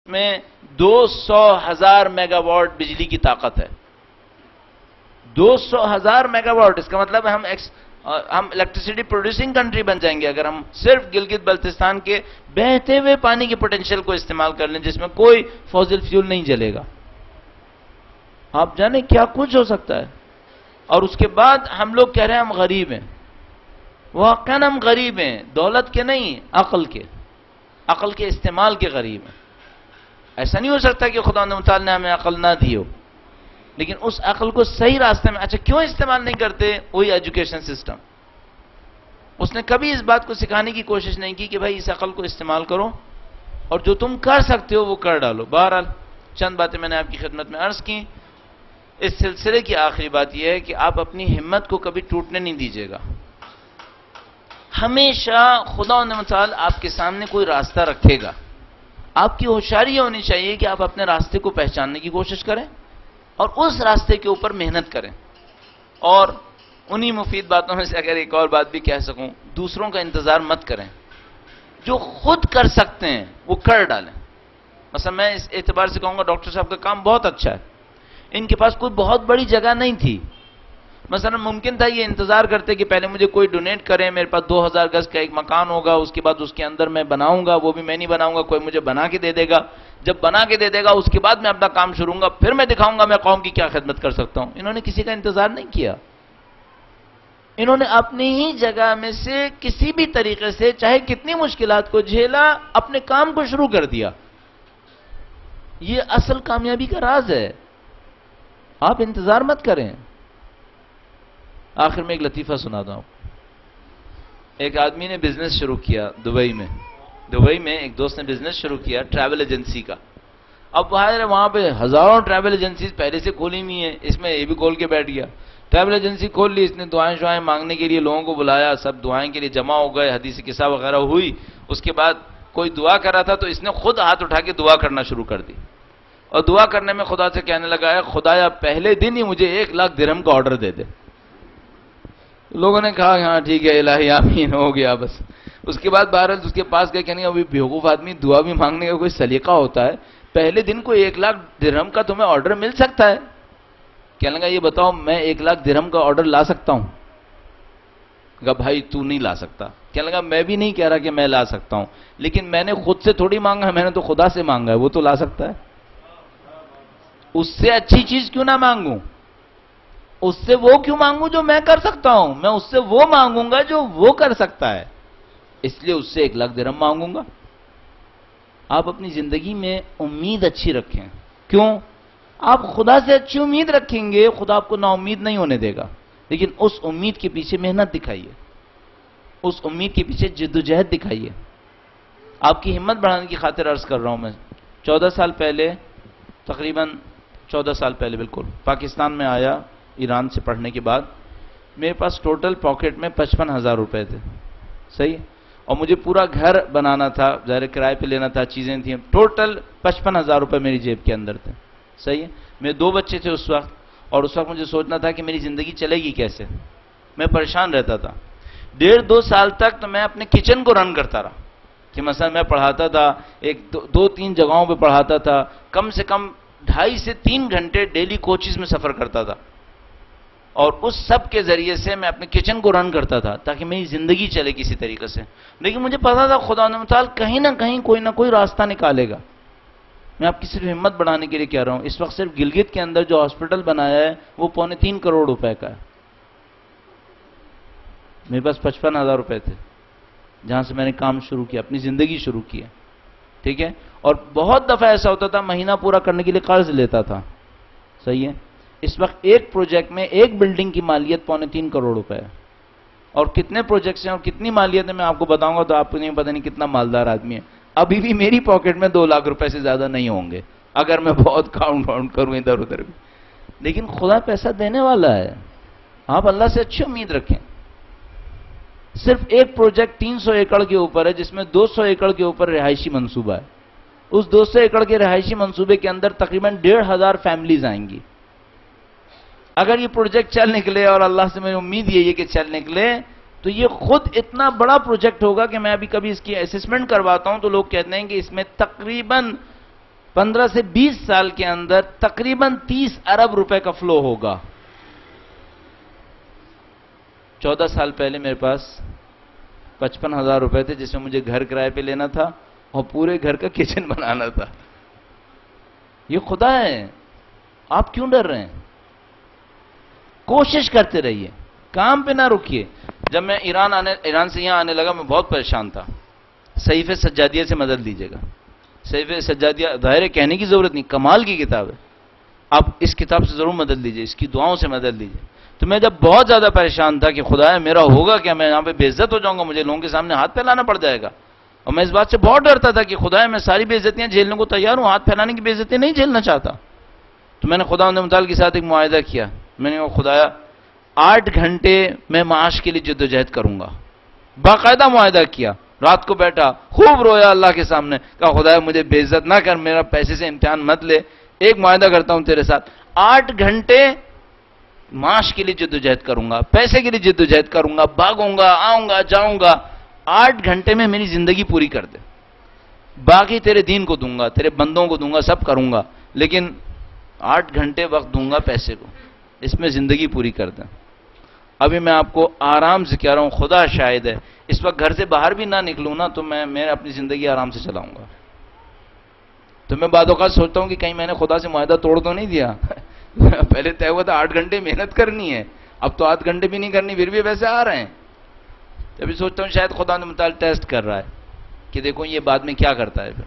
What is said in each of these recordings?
میں 200,000 mega what بجلی کی طاقت ہے. 200,000 میگا واٹ. اس کا مطلب ہے ہم الیکٹریسٹی پروڈیوسنگ کنٹری بن جائیں گے اگر ہم صرف گلگت بلتستان کے بہتے ہوئے پانی کے پوٹینشیل کو استعمال کر لیں جس میں کوئی فوسل فیول نہیں جلے گا. آپ جانیں کیا کچھ ہو سکتا ہے. اور اس کے بعد ہم لوگ کہہ رہے ہیں ہم غریب ہیں. واقعاً ہم غریب ہیں، دولت کے نہیں، عقل کے استعمال کے غریب ہیں. ایسا نہیں ہو سکتا کہ خدا متعال نے ہمیں عقل نہ دی ہو، لیکن اس عقل کو صحیح راستے میں اچھا کیوں استعمال نہیں کرتے؟ وہی ایجوکیشن سسٹم. اس نے کبھی اس بات کو سکھانے کی کوشش نہیں کی کہ بھائی اس عقل کو استعمال کرو اور جو تم کر سکتے ہو وہ کر ڈالو. بہرحال چند باتیں میں نے آپ کی خدمت میں عرض کی. اس سلسلے کی آخری بات یہ ہے کہ آپ اپنی ہمت کو کبھی ٹوٹنے نہیں دیجیے گا. ہمیشہ خدا متعال آپ کے سامنے کوئی راستہ رکھے گا. آپ کی ہوشیاری یہ ہونی چاہیے کہ آپ اپنے راستے کو پہچاننے کی کوشش کریں اور اس راستے کے اوپر محنت کریں. اور انہی مفید باتوں میں سے اگر ایک اور بات بھی کہہ سکوں، دوسروں کا انتظار مت کریں. جو خود کر سکتے ہیں وہ کر ڈالیں. مثلا میں اس اعتبار سے کہوں گا ڈاکٹر صاحب کا کام بہت اچھا ہے. ان کے پاس کوئی بہت بڑی جگہ نہیں تھی. مثلا ممکن تھا یہ انتظار کرتے کہ پہلے مجھے کوئی ڈونیٹ کرے، میرے پاس 2000 گز کا ایک مکان ہوگا، اس کے بعد اس کے اندر میں بناؤں گا. وہ بھی میں نہیں بناؤں گا، کوئی مجھے بنا کے دے دے گا. جب بنا کے دے دے گا اس کے بعد میں اپنا کام شروع گا، پھر میں دکھاؤں گا میں قوم کی کیا خدمت کر سکتا ہوں. انہوں نے کسی کا انتظار نہیں کیا. انہوں نے اپنی ہی جگہ میں سے کسی بھی طریقے سے چاہے کتنی مشکلات کو جھیلا، اپنے کام کو شروع کر دیا. یہ اصل کامیابی کا راز ہے. آپ انتظار مت کریں. آخر میں ایک لطیفہ سنا دوں. ایک آدمی نے بزنس شروع کیا دبئی میں ایک دوست نے بزنس شروع کیا ٹریول ایجنسی کا. اب وہاں پہ ہزاروں ٹریول ایجنسیز پہلے سے کھولی ہوئی ہیں، اس میں یہ بھی کھول کے بیٹھ گیا. ٹریول ایجنسی کھول لی، اس نے دعائیں مانگنے کے لیے لوگوں کو بلایا، سب دعائیں کے لیے جمع ہو گئے، حدیث قصہ وغیرہ ہوئی. اس کے بعد کوئی دعا کر رہا تھا تو اس نے خود ہاتھ اٹھا کے دعا کرنا شروع کر دی. اور دعا کرنے میں خدا سے کہنے لگا ہے خدایا پہلے دن ہی مجھے 1,00,000 درہم کا آرڈر دے دے. لوگوں نے کہا ہاں ٹھیک ہے الہی آمین، ہو گیا بس. اس کے بعد بہرحال اس کے پاس گئے، کہنے ابھی بیوقوف آدمی دعا بھی مانگنے کا کوئی سلیقہ ہوتا ہے؟ پہلے دن کو 1,00,000 درہم کا تمہیں آرڈر مل سکتا ہے؟ کہنے لگا یہ بتاؤ میں 1,00,000 درہم کا آرڈر لا سکتا ہوں؟ کہا بھائی تو نہیں لا سکتا. کہنے لگا میں بھی نہیں کہہ رہا کہ میں لا سکتا ہوں، لیکن میں نے خود سے تھوڑی مانگا ہے، میں نے تو خدا سے مانگا ہے، وہ تو لا سکتا ہے. اس سے اچھی چیز کیوں نہ مانگوں؟ اس سے وہ کیوں مانگوں جو میں کر سکتا ہوں؟ میں اس سے وہ مانگوں گا جو وہ کر سکتا ہے. اس لیے اس سے 1,00,000 درہم مانگوں گا. آپ اپنی زندگی میں امید اچھی رکھیں. کیوں؟ آپ خدا سے اچھی امید رکھیں گے، خدا آپ کو نا امید نہیں ہونے دے گا. لیکن اس امید کے پیچھے محنت دکھائیے، اس امید کے پیچھے جد و جہد دکھائیے. آپ کی ہمت بڑھانے کی خاطر عرض کر رہا ہوں. میں 14 سال پہلے، تقریباً 14 سال پہلے بالکل پاکستان میں آیا ایران سے پڑھنے کے بعد. میرے پاس ٹوٹل پاکٹ میں 55,000 روپے تھے. صحیح. اور مجھے پورا گھر بنانا تھا، ظاہر کرائے پہ لینا تھا، چیزیں تھیں. ٹوٹل 55,000 روپے میری جیب کے اندر تھے. صحیح ہے. میرے 2 بچے تھے اس وقت، اور اس وقت مجھے سوچنا تھا کہ میری زندگی چلے گی کیسے. میں پریشان رہتا تھا. 1.5-2 سال تک تو میں اپنے کچن کو رن کرتا رہا. کہ مثلا میں پڑھاتا تھا، 2-3 جگہوں پہ پڑھاتا تھا، کم سے کم 2.5 سے 3 گھنٹے ڈیلی کوچز میں سفر کرتا تھا. اور اس سب کے ذریعے سے میں اپنے کچن کو رن کرتا تھا تاکہ میری زندگی چلے کسی طریقے سے. لیکن مجھے پتا تھا خدا متعال کہیں نہ کہیں کوئی نہ کوئی راستہ نکالے گا. میں آپ کی صرف ہمت بڑھانے کے لیے کہہ رہا ہوں. اس وقت صرف گلگت کے اندر جو ہاسپٹل بنایا ہے وہ 3.25 کروڑ روپے کا ہے. میرے پاس 55,000 روپے تھے جہاں سے میں نے کام شروع کیا، اپنی زندگی شروع کی ہے. ٹھیک ہے. اور بہت دفعہ ایسا ہوتا تھا مہینہ پورا کرنے کے لیے قرض لیتا تھا. صحیح ہے. اس وقت ایک پروجیکٹ میں ایک بلڈنگ کی مالیت 3.25 کروڑ روپے ہے. اور کتنے پروجیکٹس ہیں اور کتنی مالیت ہے میں آپ کو بتاؤں گا تو آپ کو نہیں پتہ نہیں کتنا مالدار آدمی ہے. ابھی بھی میری پاکٹ میں 2,00,000 روپے سے زیادہ نہیں ہوں گے اگر میں بہت کاؤنٹ کروں ادھر ادھر بھی. لیکن خدا پیسہ دینے والا ہے. آپ اللہ سے اچھی امید رکھیں. صرف ایک پروجیکٹ 300 ایکڑ کے اوپر ہے جس میں 200 ایکڑ کے اوپر رہائشی منصوبہ ہے. اس 200 ایکڑ کے رہائشی منصوبے کے اندر تقریباً 1,500 فیملیز آئیں گی. اگر یہ پروجیکٹ چل نکلے، اور اللہ سے میری امید یہی ہے کہ چل نکلے، تو یہ خود اتنا بڑا پروجیکٹ ہوگا کہ میں ابھی کبھی اس کی اسسمنٹ کرواتا ہوں تو لوگ کہتے ہیں کہ اس میں تقریباً 15 سے 20 سال کے اندر تقریباً 30 ارب روپے کا فلو ہوگا. 14 سال پہلے میرے پاس 55,000 روپے تھے جس میں مجھے گھر کرائے پہ لینا تھا اور پورے گھر کا کچن بنانا تھا. یہ خدا ہے. آپ کیوں ڈر رہے ہیں؟ کوشش کرتے رہیے, کام پہ نہ رکیے. جب میں ایران سے یہاں آنے لگا میں بہت پریشان تھا. صحیفے سجادیہ سے مدد لیجیے گا. صحیفے سجادیہ ظاہر کہنے کی ضرورت نہیں, کمال کی کتاب ہے. آپ اس کتاب سے ضرور مدد لیجیے, اس کی دعاؤں سے مدد لیجیے. تو میں جب بہت زیادہ پریشان تھا کہ خدایا میرا ہوگا کیا, میں یہاں پہ بے عزت ہو جاؤں گا, مجھے لوگوں کے سامنے ہاتھ پھیلانا پڑ جائے گا. اور میں اس بات سے بہت ڈرتا تھا کہ خدایا میں ساری بے عزتیاں جھیلنے کو تیار ہوں, ہاتھ پھیلانے کی بے عزتی نہیں جھیلنا چاہتا. تو میں نے خدا متعال کے ساتھ ایک معاہدہ کیا. میں نے کہا خدایا 8 گھنٹے میں معاش کے لیے جدوجہد کروں گا. باقاعدہ معاہدہ کیا. رات کو بیٹھا, خوب رویا اللہ کے سامنے, کہا خدایا مجھے بے عزت نہ کر, میرا پیسے سے امتحان مت لے, ایک معاہدہ کرتا ہوں تیرے ساتھ, 8 گھنٹے معاش کے لیے جدوجہد کروں گا, پیسے کے لیے جدوجہد کروں گا, بھاگوں گا, آؤں گا, جاؤں گا. 8 گھنٹے میں میری زندگی پوری کر دے, باقی تیرے دین کو دوں گا, تیرے بندوں کو دوں گا, سب کروں گا, لیکن 8 گھنٹے وقت دوں گا پیسے کو, اس میں زندگی پوری کر دیں. ابھی میں آپ کو آرام سے کہہ رہا ہوں, خدا شاہد ہے, اس وقت گھر سے باہر بھی نہ نکلوں نا تو میں اپنی زندگی آرام سے چلاؤں گا. تو میں بعد اوقات سوچتا ہوں کہ کہیں میں نے خدا سے معاہدہ توڑ تو نہیں دیا. پہلے طے ہوا تھا 8 گھنٹے محنت کرنی ہے, اب تو 8 گھنٹے بھی نہیں کرنی, پھر بھی ویسے آ رہے ہیں. ابھی سوچتا ہوں شاید خدا نے متعلق ٹیسٹ کر رہا ہے کہ دیکھو یہ بعد میں کیا کرتا ہے. پھر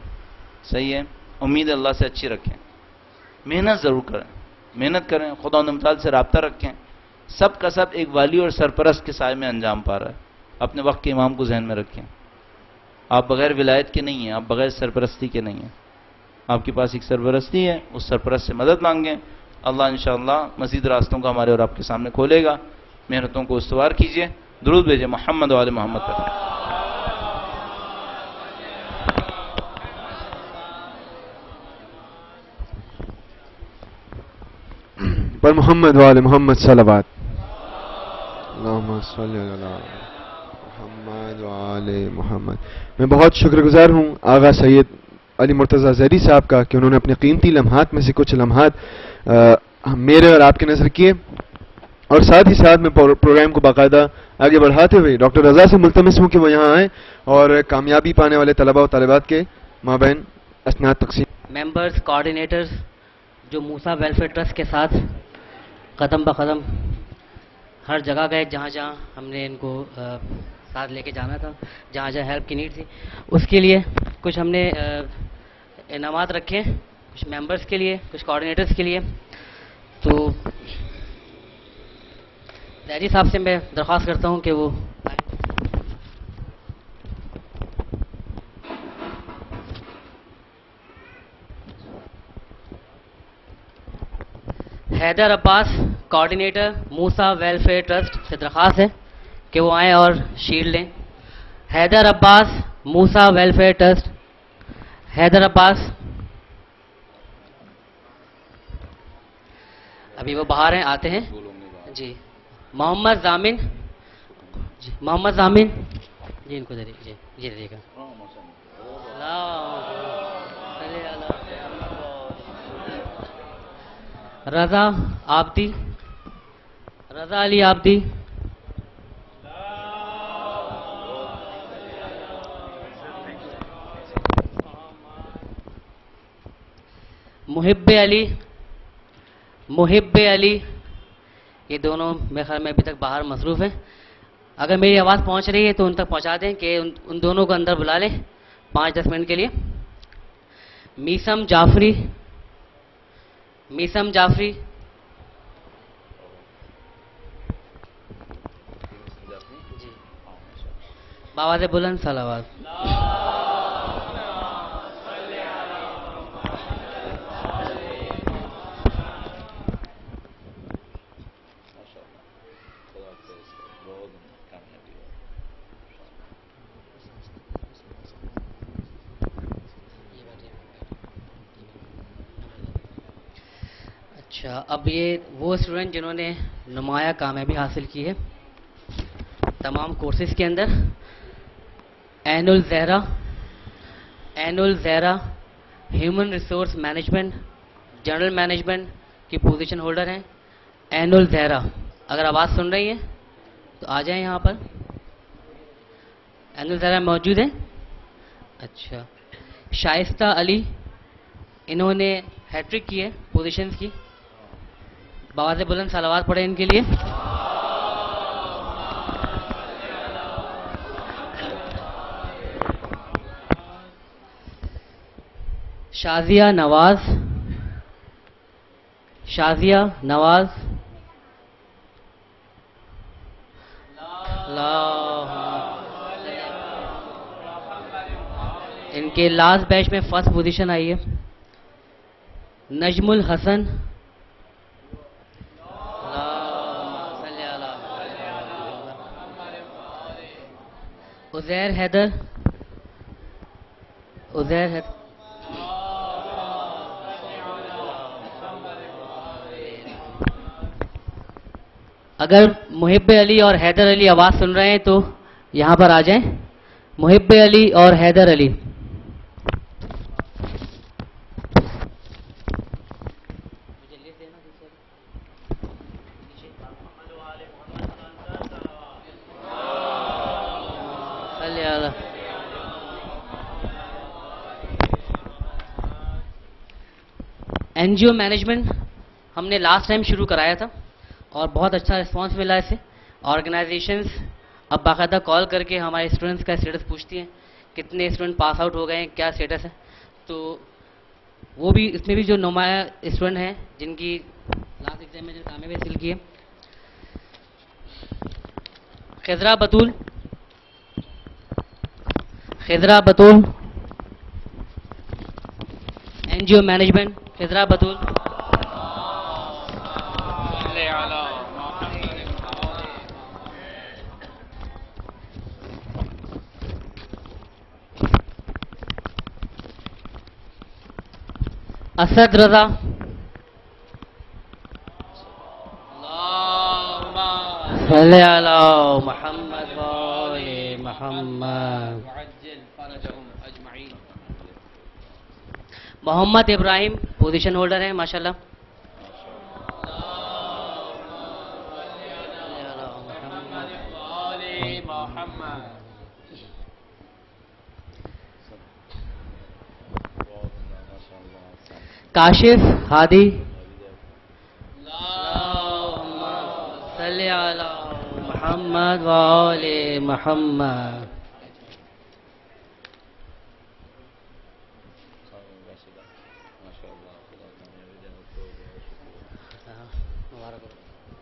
صحیح ہے, امید اللہ سے اچھی رکھیں, محنت ضرور کریں, محنت کریں, خدا نے متعلق سے رابطہ رکھیں. سب کا سب ایک والی اور سرپرست کے سائے میں انجام پا رہا ہے. اپنے وقت کے امام کو ذہن میں رکھیں. آپ بغیر ولایت کے نہیں ہیں, آپ بغیر سرپرستی کے نہیں ہیں. آپ کے پاس ایک سرپرستی ہے, اس سرپرست سے مدد مانگیں. اللہ انشاءاللہ مزید راستوں کا ہمارے اور آپ کے سامنے کھولے گا. محنتوں کو استوار کیجئے. درود بھیجیں محمد و آل محمد پر. پر محمد و آل محمد صلوات. اللہم صلی علی محمد و آل محمد. میں بہت شکر گزار ہوں آغا سید علی مرتضیٰ زہری صاحب کا کہ انہوں نے اپنے قیمتی لمحات میں سے کچھ لمحات میرے اور آپ کے نظر کیے, اور ساتھ ہی ساتھ میں پروگرام کو باقاعدہ آگے بڑھاتے ہوئے ڈاکٹر رضا سے ملتمس ہوں کہ وہ یہاں آئیں اور کامیابی پانے والے طلباء و طالبات کے مابین اسناد تقسیم. ممبرز, کوآرڈینیٹرز جو موسیٰ ویلفیئر ٹرسٹ کے ساتھ قدم بقدم ہر جگہ گئے جہاں جہاں ہم نے ان کو ساتھ لے کے جانا تھا, جہاں جہاں ہیلپ کی نیڈ تھی, اس کے لیے کچھ ہم نے انعامات رکھے, کچھ ممبرز کے لیے, کچھ کوآرڈینیٹرز کے لیے. تو زہری صاحب سے میں درخواست کرتا ہوں کہ وہ حیدر عباس, کوآرڈینیٹر موسیٰ ویلفیئر ٹرسٹ سے درخواست ہے کہ وہ آئیں اور شیلڈ لیں. حیدر عباس, موسیٰ ویلفیئر ٹرسٹ. حیدر عباس, ابھی وہ باہر ہیں, آتے ہیں. جی محمد ضامن, جی محمد ضامن, جی ان کو دے دیجیے, جی دے گا. رضا آبدی, رضا علی آبدی. محب علی, محب علی, یہ دونوں میرے خیال میں ابھی تک باہر مصروف ہیں. اگر میری آواز پہنچ رہی ہے تو ان تک پہنچا دیں کہ ان دونوں کو اندر بلا لیں 5-10 منٹ کے لیے. میسم جعفری, میسم جعفری. جی باواز بلند صلوات. اچھا, اب یہ وہ اسٹوڈنٹ جنہوں نے نمایاں کامیابی حاصل کی ہے تمام کورسز کے اندر. Ain Alzahra, Ain Alzahra human resource management general management کی پوزیشن ہولڈر ہیں اینول زہرا. اگر آواز سن رہی ہیں تو آ جائیں یہاں پر. اینول زہرا موجود ہیں؟ اچھا. شائستہ علی، انہوں نے ہیٹرک کی ہے پوزیشنز کی. بآواز بلند صلوات پڑھیں ان کے لیے. شازیہ نواز، شازیہ نواز. ان کے لاسٹ بیچ میں فرسٹ پوزیشن آئی ہے. نجم الحسن، عزیر حیدر، عزیر حیدر. اگر محب علی اور حیدر علی آواز سن رہے ہیں تو یہاں پر آ جائیں. محب علی اور حیدر علی. این جی او مینجمنٹ ہم نے لاسٹ ٹائم شروع کرایا تھا اور بہت اچھا رسپانس ملا اسے. آرگنائزیشنز اب باقاعدہ کال کر کے ہمارے اسٹوڈنٹس کا اسٹیٹس پوچھتی ہیں کتنے اسٹوڈنٹ پاس آؤٹ ہو گئے ہیں, کیا اسٹیٹس ہے. تو وہ بھی اس میں بھی جو نمایاں اسٹوڈنٹ ہیں جن کی لاسٹ ایگزام میں جو کامیابی حاصل کی ہے. Khizra Batool, Khizra Batool N G O management. Khizra Batool. Asad Raza, صلی علی محمد و آل محمد. محمد ابراہیم پوزیشن ہولڈر ہیں ماشاءاللہ. کاشف ہادی, صلی علی محمد و آل Muhammad.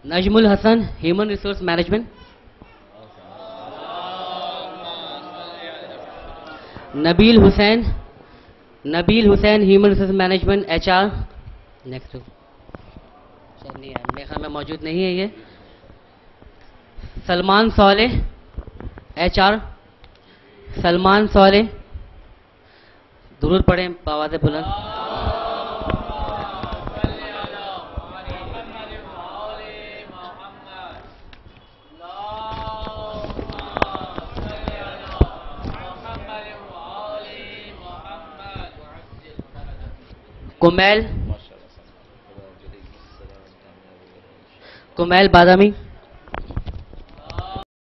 Najm Alhassan human resource management. Nabeel Hussain, Nabeel Hussain human resource management H R. Next نہیں ہے میرے خیال میں موجود نہیں ہے یہ. Salman Saleh H R. سلمان صالح درود پڑھیں بآواز بلند. کمیل, کمیل بادامی.